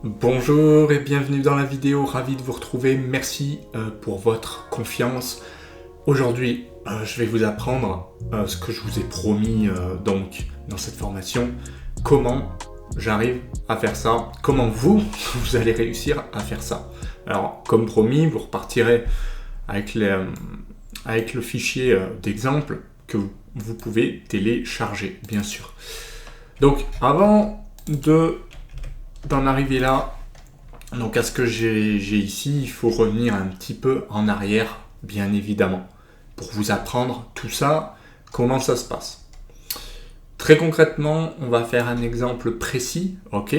Bonjour et bienvenue dans la vidéo, ravi de vous retrouver, merci pour votre confiance. Aujourd'hui, je vais vous apprendre ce que je vous ai promis donc dans cette formation, comment j'arrive à faire ça, comment vous allez réussir à faire ça. Alors, comme promis, vous repartirez avec le fichier d'exemple que vous pouvez télécharger, bien sûr. Donc, avant d'en arriver là, donc à ce que j'ai ici, il faut revenir un petit peu en arrière, bien évidemment, pour vous apprendre tout ça, comment ça se passe. Très concrètement, on va faire un exemple précis, ok?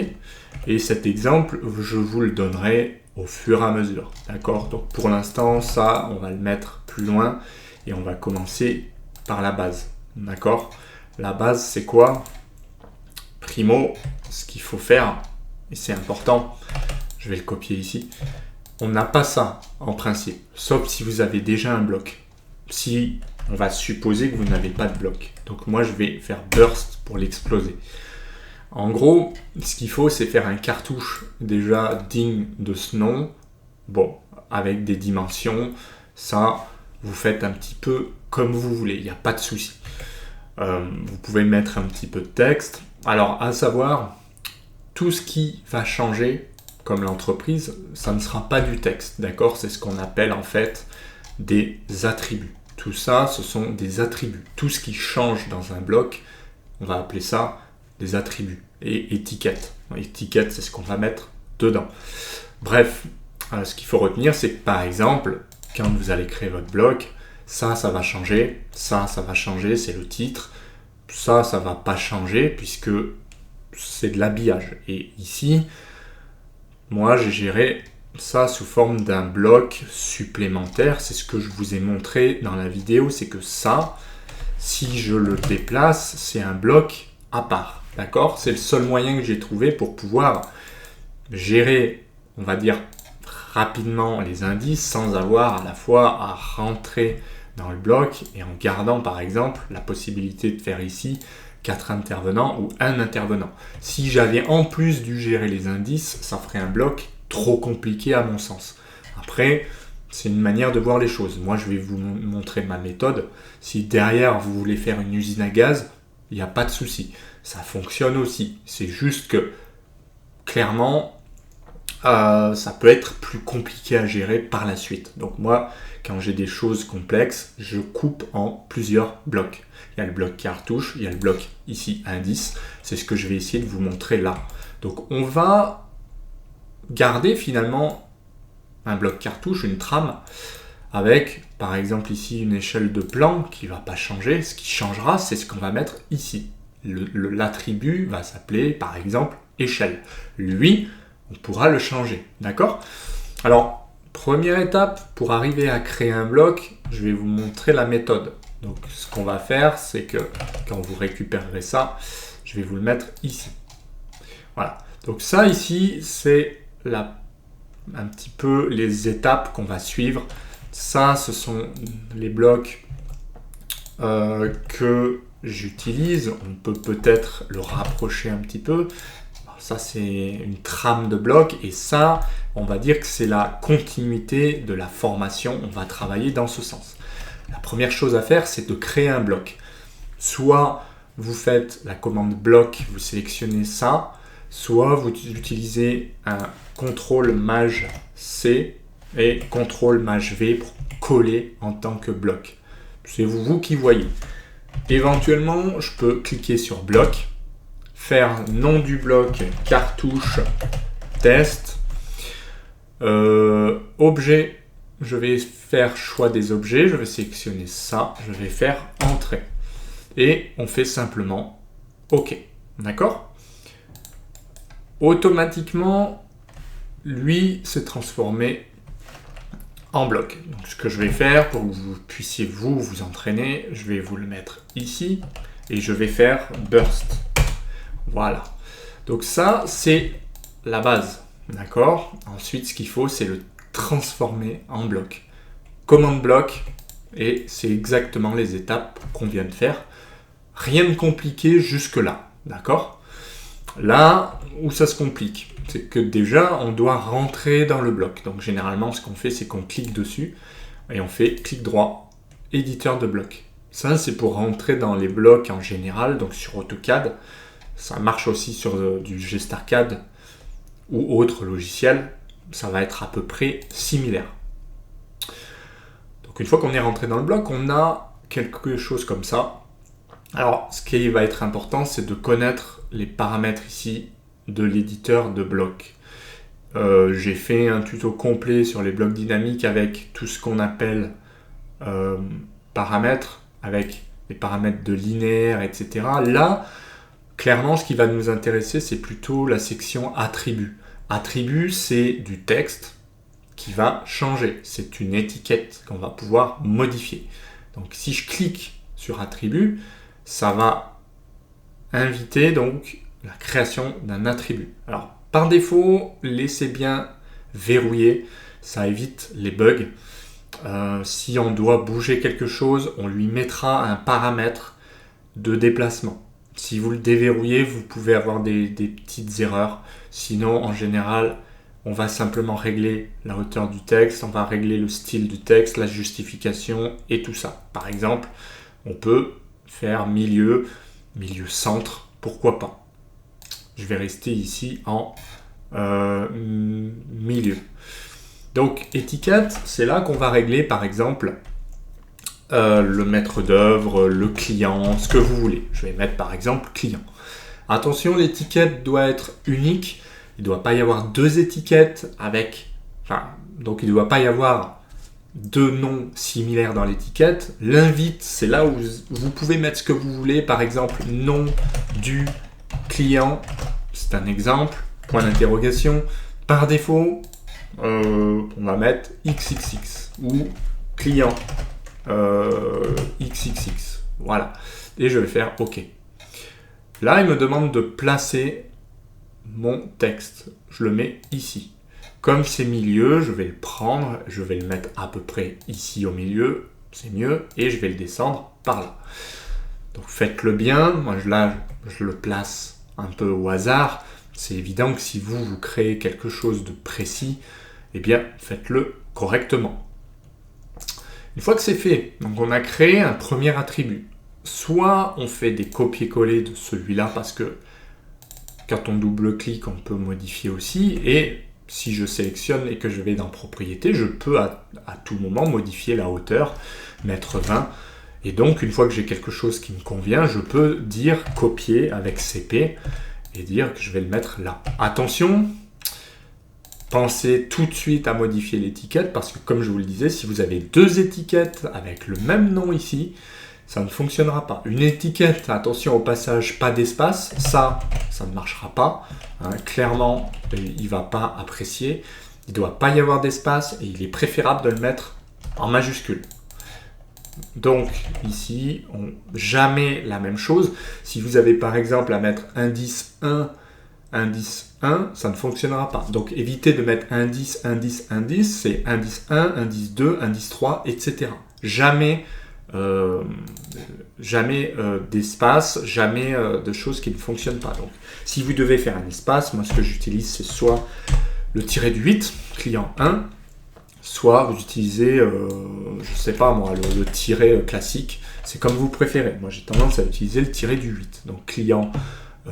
Et cet exemple, je vous le donnerai au fur et à mesure, d'accord? Donc pour l'instant, ça, on va le mettre plus loin et on va commencer par la base, d'accord? La base, c'est quoi? Primo, ce qu'il faut faire, et c'est important, je vais le copier ici, on n'a pas ça en principe, sauf si vous avez déjà un bloc. Si on va supposer que vous n'avez pas de bloc. Donc moi je vais faire burst pour l'exploser. En gros, ce qu'il faut, c'est faire un cartouche déjà digne de ce nom. Bon, avec des dimensions, ça, vous faites un petit peu comme vous voulez, il n'y a pas de souci. Vous pouvez mettre un petit peu de texte. Alors, à savoir, tout ce qui va changer, comme l'entreprise, ça ne sera pas du texte, d'accord? C'est ce qu'on appelle en fait des attributs. Tout ça, ce sont des attributs. Tout ce qui change dans un bloc, on va appeler ça des attributs. Et étiquette. Étiquette, c'est ce qu'on va mettre dedans. Bref, ce qu'il faut retenir, c'est que par exemple, quand vous allez créer votre bloc, ça va changer, ça va changer, c'est le titre. Ça va pas changer puisque c'est de l'habillage. Et ici, moi, j'ai géré ça sous forme d'un bloc supplémentaire. C'est ce que je vous ai montré dans la vidéo. C'est que ça, si je le déplace, c'est un bloc à part. D'accord? C'est le seul moyen que j'ai trouvé pour pouvoir gérer, on va dire, rapidement les indices sans avoir à la fois à rentrer dans le bloc et en gardant par exemple la possibilité de faire ici 4 intervenants ou un intervenant. Si j'avais en plus dû gérer les indices, ça ferait un bloc trop compliqué à mon sens. Après, c'est une manière de voir les choses. Moi, je vais vous montrer ma méthode. Si derrière, vous voulez faire une usine à gaz, il n'y a pas de souci. Ça fonctionne aussi. C'est juste que, clairement, ça peut être plus compliqué à gérer par la suite. Donc moi, quand j'ai des choses complexes, je coupe en plusieurs blocs. Il y a le bloc cartouche, il y a le bloc ici indice. C'est ce que je vais essayer de vous montrer là. Donc on va garder finalement un bloc cartouche, une trame, avec par exemple ici une échelle de plan qui ne va pas changer. Ce qui changera, c'est ce qu'on va mettre ici. L'attribut va s'appeler par exemple échelle. Lui, on pourra le changer, d'accord? Alors, première étape, pour arriver à créer un bloc, je vais vous montrer la méthode. Donc, ce qu'on va faire, c'est que quand vous récupérerez ça, je vais vous le mettre ici. Voilà. Donc ça, ici, c'est un petit peu les étapes qu'on va suivre. Ça, ce sont les blocs que j'utilise. On peut peut-être le rapprocher un petit peu. Ça, c'est une trame de bloc et ça, on va dire que c'est la continuité de la formation. On va travailler dans ce sens. La première chose à faire, c'est de créer un bloc. Soit vous faites la commande bloc, vous sélectionnez ça, soit vous utilisez un CTRL Maj C et CTRL Maj V pour coller en tant que bloc. C'est vous qui voyez. Éventuellement, je peux cliquer sur bloc, faire nom du bloc cartouche test, objet, je vais faire choix des objets, je vais sélectionner ça, je vais faire entrée et on fait simplement OK, d'accord? Automatiquement, lui s'est transformé en bloc. Donc ce que je vais faire pour que vous puissiez vous entraîner, je vais vous le mettre ici et je vais faire burst. Voilà. Donc ça, c'est la base. D'accord? Ensuite, ce qu'il faut, c'est le transformer en bloc. Commande bloc, et c'est exactement les étapes qu'on vient de faire. Rien de compliqué jusque-là. D'accord? Là où ça se complique, c'est que déjà, on doit rentrer dans le bloc. Donc généralement, ce qu'on fait, c'est qu'on clique dessus et on fait clic droit, éditeur de bloc. Ça, c'est pour rentrer dans les blocs en général, donc sur AutoCAD. Ça marche aussi sur du GStarCAD ou autre logiciel. Ça va être à peu près similaire. Donc une fois qu'on est rentré dans le bloc, on a quelque chose comme ça. Alors, ce qui va être important, c'est de connaître les paramètres ici de l'éditeur de blocs. J'ai fait un tuto complet sur les blocs dynamiques avec tout ce qu'on appelle paramètres, avec les paramètres de linéaire, etc. Là, clairement, ce qui va nous intéresser, c'est plutôt la section attributs. Attributs, c'est du texte qui va changer. C'est une étiquette qu'on va pouvoir modifier. Donc, si je clique sur attributs, ça va inviter donc la création d'un attribut. Alors, par défaut, laissez bien verrouiller, ça évite les bugs. Si on doit bouger quelque chose, on lui mettra un paramètre de déplacement. Si vous le déverrouillez, vous pouvez avoir des petites erreurs. Sinon, en général, on va simplement régler la hauteur du texte, on va régler le style du texte, la justification et tout ça. Par exemple, on peut faire milieu, centre, pourquoi pas. Je vais rester ici en milieu. Donc, étiquette, c'est là qu'on va régler, par exemple, le maître d'œuvre, le client, ce que vous voulez. Je vais mettre, par exemple, client. Attention, l'étiquette doit être unique. Il ne doit pas y avoir deux étiquettes avec... donc, il ne doit pas y avoir deux noms similaires dans l'étiquette. L'invite, c'est là où vous pouvez mettre ce que vous voulez. Par exemple, nom du client, c'est un exemple. Point d'interrogation. Par défaut, on va mettre XXX ou client XXX. Voilà. Et je vais faire OK. Là, il me demande de placer mon texte. Je le mets ici. Comme c'est milieu, je vais le prendre, je vais le mettre à peu près ici au milieu, c'est mieux, et je vais le descendre par là. Donc faites-le bien. Moi là, je le place un peu au hasard. C'est évident que si vous créez quelque chose de précis, eh bien, faites-le correctement. Une fois que c'est fait, donc on a créé un premier attribut. Soit on fait des copier-coller de celui-là parce que quand on double-clique, on peut modifier aussi. Et si je sélectionne et que je vais dans propriétés, je peux à tout moment modifier la hauteur, mettre 20. Et donc, une fois que j'ai quelque chose qui me convient, je peux dire copier avec CP et dire que je vais le mettre là. Attention, pensez tout de suite à modifier l'étiquette parce que, comme je vous le disais, si vous avez deux étiquettes avec le même nom ici, ça ne fonctionnera pas. Une étiquette, attention au passage, pas d'espace, ça ne marchera pas. Hein, clairement, il ne va pas apprécier. Il ne doit pas y avoir d'espace et il est préférable de le mettre en majuscule. Donc ici, jamais la même chose. Si vous avez par exemple à mettre indice 1, indice 1, ça ne fonctionnera pas. Donc évitez de mettre indice, indice, indice. C'est indice 1, indice 2, indice 3, etc. Jamais d'espace, jamais de choses qui ne fonctionnent pas. Donc, si vous devez faire un espace, moi ce que j'utilise c'est soit le tiret du 8, client 1, soit vous utilisez, je sais pas moi, le tiret classique, c'est comme vous préférez. Moi j'ai tendance à utiliser le tiret du 8, donc client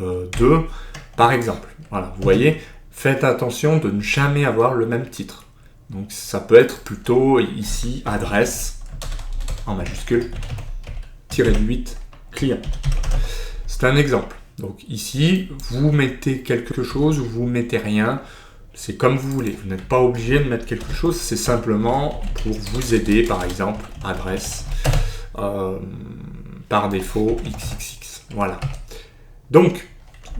2 par exemple. Voilà, vous voyez, faites attention de ne jamais avoir le même titre. Donc ça peut être plutôt ici adresse en majuscule, tiret du 8, client. C'est un exemple. Donc ici, vous mettez quelque chose ou vous mettez rien. C'est comme vous voulez. Vous n'êtes pas obligé de mettre quelque chose. C'est simplement pour vous aider, par exemple, adresse, par défaut, XXX. Voilà. Donc,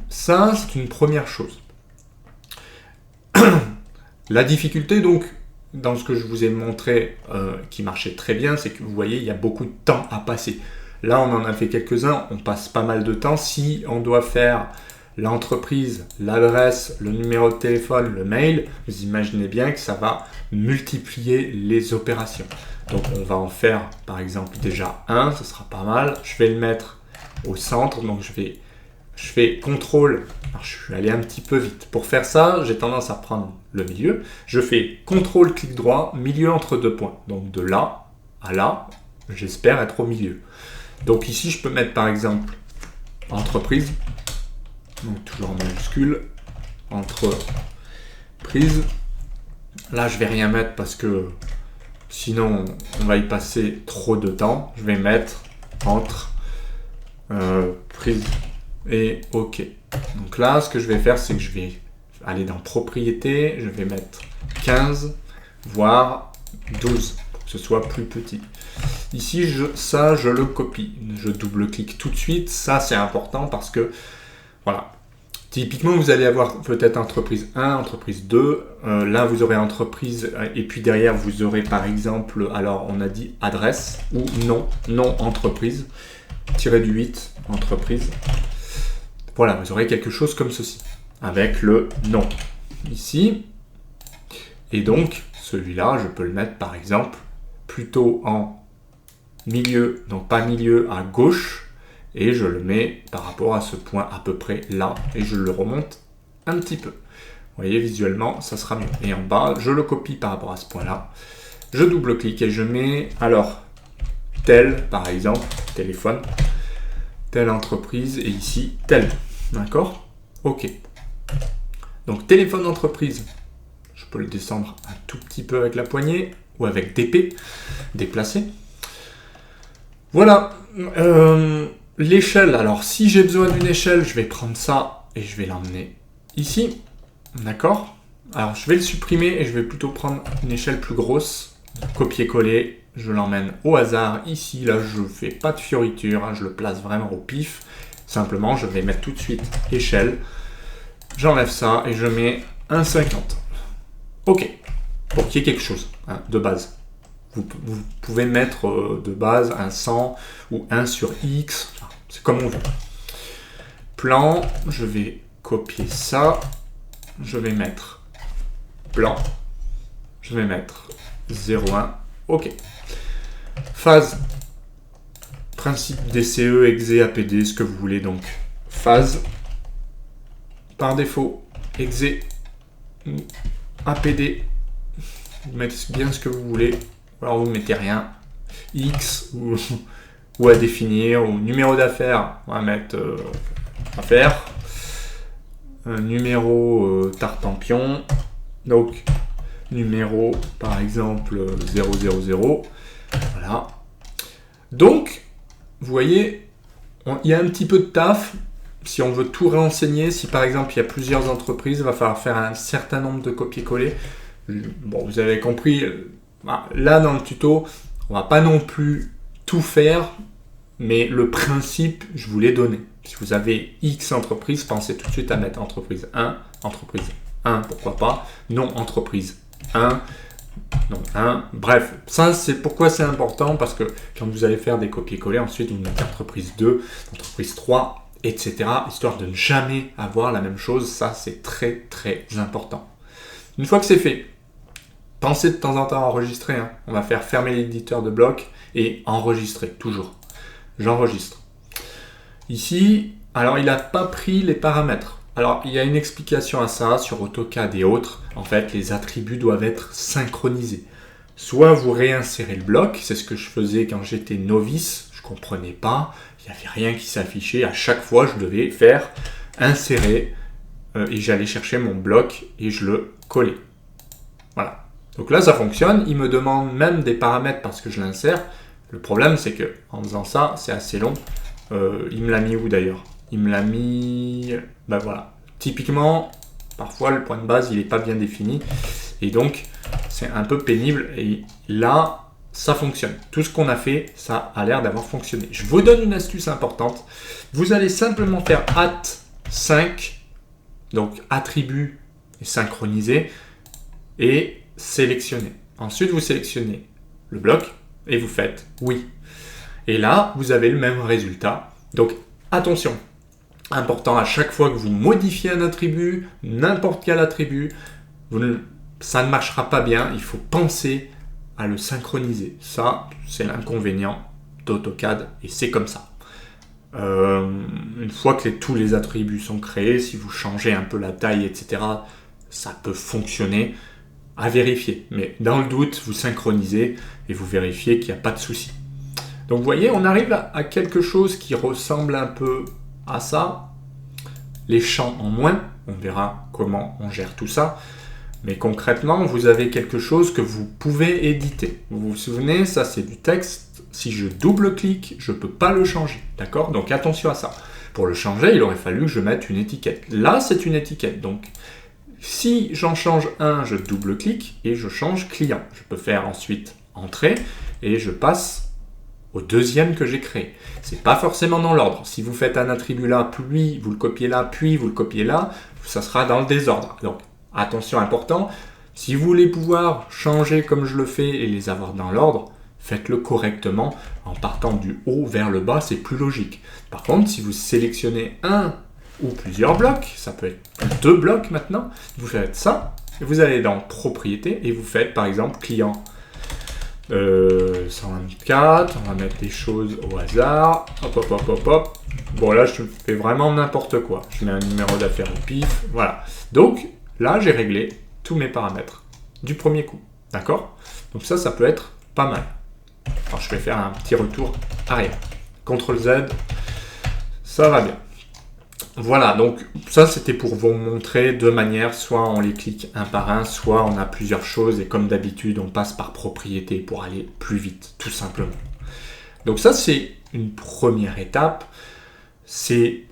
ça, c'est une première chose. La difficulté, donc, dans ce que je vous ai montré qui marchait très bien, c'est que vous voyez, il y a beaucoup de temps à passer. Là, on en a fait quelques-uns, on passe pas mal de temps. Si on doit faire l'entreprise, l'adresse, le numéro de téléphone, le mail, vous imaginez bien que ça va multiplier les opérations. Donc, on va en faire, par exemple, déjà un, ce sera pas mal. Je vais le mettre au centre, donc je vais je fais CTRL. Alors, je suis allé un petit peu vite. Pour faire ça, j'ai tendance à prendre le milieu. Je fais CTRL, clic droit, milieu entre deux points. Donc de là à là, j'espère être au milieu. Donc ici, je peux mettre par exemple entreprise. Donc toujours en majuscule. Entreprise. Là, je vais rien mettre parce que sinon, on va y passer trop de temps. Je vais mettre entre prise et OK. Donc là, ce que je vais faire, c'est que je vais aller dans propriété. Je vais mettre 15, voire 12, pour que ce soit plus petit. Ici, ça, je le copie. Je double-clique tout de suite. Ça, c'est important parce que, voilà. Typiquement, vous allez avoir peut-être entreprise 1, entreprise 2. Là, vous aurez entreprise et puis derrière, vous aurez par exemple, alors on a dit adresse ou non entreprise, tiré du 8, entreprise. Voilà, vous aurez quelque chose comme ceci, avec le nom ici. Et donc, celui-là, je peux le mettre par exemple plutôt en milieu, donc pas milieu, à gauche. Et je le mets par rapport à ce point à peu près là. Et je le remonte un petit peu. Vous voyez, visuellement, ça sera mieux. Et en bas, je le copie par rapport à ce point-là. Je double-clique et je mets, alors, tel, par exemple, téléphone, telle entreprise, et ici, tel. D'accord? OK. Donc, téléphone d'entreprise, je peux le descendre un tout petit peu avec la poignée, ou avec DP, déplacer. Voilà. L'échelle, alors si j'ai besoin d'une échelle, je vais prendre ça et je vais l'emmener ici. D'accord? Alors je vais le supprimer et je vais plutôt prendre une échelle plus grosse. Copier-coller, je l'emmène au hasard ici. Là, je ne fais pas de fioriture, hein, je le place vraiment au pif. Simplement, je vais mettre tout de suite échelle. J'enlève ça et je mets un 50. OK. Pour qu'il y ait quelque chose hein, de base. Vous pouvez mettre de base un 100 ou 1 sur X. C'est comme on veut. Plan, je vais copier ça. Je vais mettre plan. Je vais mettre 0,1. OK. Phase. Principe DCE, EXE, APD, ce que vous voulez. Donc, phase. Par défaut, EXE, APD. Vous mettez bien ce que vous voulez. Alors vous ne mettez rien. X ou à définir. Ou numéro d'affaires. On va mettre affaires. Numéro Tartampion. Donc numéro par exemple 000. Voilà. Donc vous voyez, il y a un petit peu de taf. Si on veut tout réenseigner, si par exemple il y a plusieurs entreprises, il va falloir faire un certain nombre de copier-coller. Bon, vous avez compris. Là, dans le tuto, on va pas non plus tout faire, mais le principe, je vous l'ai donné. Si vous avez X entreprises, pensez tout de suite à mettre entreprise 1, pourquoi pas, non entreprise 1, non 1. Bref, ça c'est pourquoi c'est important, parce que quand vous allez faire des copier-coller, ensuite vous mettez entreprise 2, entreprise 3, etc. Histoire de ne jamais avoir la même chose, ça c'est très très important. Une fois que c'est fait, pensez de temps en temps à enregistrer. Hein. On va faire fermer l'éditeur de bloc et enregistrer, toujours. J'enregistre. Ici, alors il n'a pas pris les paramètres. Alors il y a une explication à ça sur AutoCAD et autres. En fait, les attributs doivent être synchronisés. Soit vous réinsérez le bloc, c'est ce que je faisais quand j'étais novice, je ne comprenais pas, il n'y avait rien qui s'affichait. À chaque fois, je devais faire insérer et j'allais chercher mon bloc et je le collais. Voilà. Donc là, ça fonctionne. Il me demande même des paramètres parce que je l'insère. Le problème, c'est que en faisant ça, c'est assez long. Il me l'a mis où d'ailleurs? Il me l'a mis... Ben voilà. Typiquement, parfois, le point de base, il n'est pas bien défini. Et donc, c'est un peu pénible. Et là, ça fonctionne. Tout ce qu'on a fait, ça a l'air d'avoir fonctionné. Je vous donne une astuce importante. Vous allez simplement faire at5, donc attribut et synchroniser, et sélectionner. Ensuite, vous sélectionnez le bloc et vous faites oui. Et là, vous avez le même résultat. Donc, attention, important à chaque fois que vous modifiez un attribut, n'importe quel attribut, ça ne marchera pas bien. Il faut penser à le synchroniser. Ça, c'est l'inconvénient d'AutoCAD et c'est comme ça. Une fois que tous les attributs sont créés, si vous changez un peu la taille, etc., ça peut fonctionner. À vérifier. Mais dans le doute, vous synchronisez et vous vérifiez qu'il n'y a pas de souci. Donc vous voyez, on arrive à quelque chose qui ressemble un peu à ça. Les champs en moins, on verra comment on gère tout ça. Mais concrètement, vous avez quelque chose que vous pouvez éditer. Vous vous souvenez, ça c'est du texte. Si je double-clique, je ne peux pas le changer. D'accord? Donc attention à ça. Pour le changer, il aurait fallu que je mette une étiquette. Là, c'est une étiquette. Donc, si j'en change un, je double-clique et je change client. Je peux faire ensuite entrée et je passe au deuxième que j'ai créé. C'est pas forcément dans l'ordre. Si vous faites un attribut là, puis vous le copiez là, puis vous le copiez là, ça sera dans le désordre. Donc, attention important, si vous voulez pouvoir changer comme je le fais et les avoir dans l'ordre, faites-le correctement en partant du haut vers le bas, c'est plus logique. Par contre, si vous sélectionnez un ou plusieurs blocs, ça peut être 2 blocs maintenant, vous faites ça, et vous allez dans propriété et vous faites par exemple client 124, on va mettre des choses au hasard, hop hop hop hop hop, bon là je fais vraiment n'importe quoi, je mets un numéro d'affaires au pif, voilà. Donc là j'ai réglé tous mes paramètres du premier coup, d'accord? Donc ça peut être pas mal. Alors je vais faire un petit retour arrière, CTRL Z, ça va bien. Voilà, donc ça c'était pour vous montrer deux manières, soit on les clique un par un, soit on a plusieurs choses et comme d'habitude on passe par propriété pour aller plus vite, tout simplement. Donc ça c'est une première étape, c'est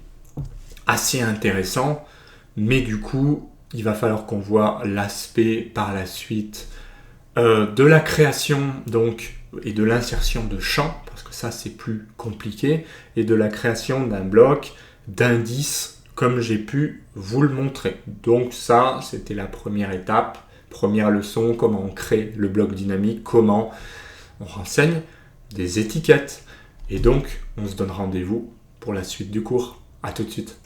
assez intéressant, mais du coup il va falloir qu'on voit l'aspect par la suite de la création donc et de l'insertion de champs, parce que ça c'est plus compliqué, et de la création d'un bloc, d'indices, comme j'ai pu vous le montrer. Donc ça, c'était la première étape, première leçon, comment on crée le bloc dynamique, comment on renseigne des étiquettes. Et donc, on se donne rendez-vous pour la suite du cours. À tout de suite.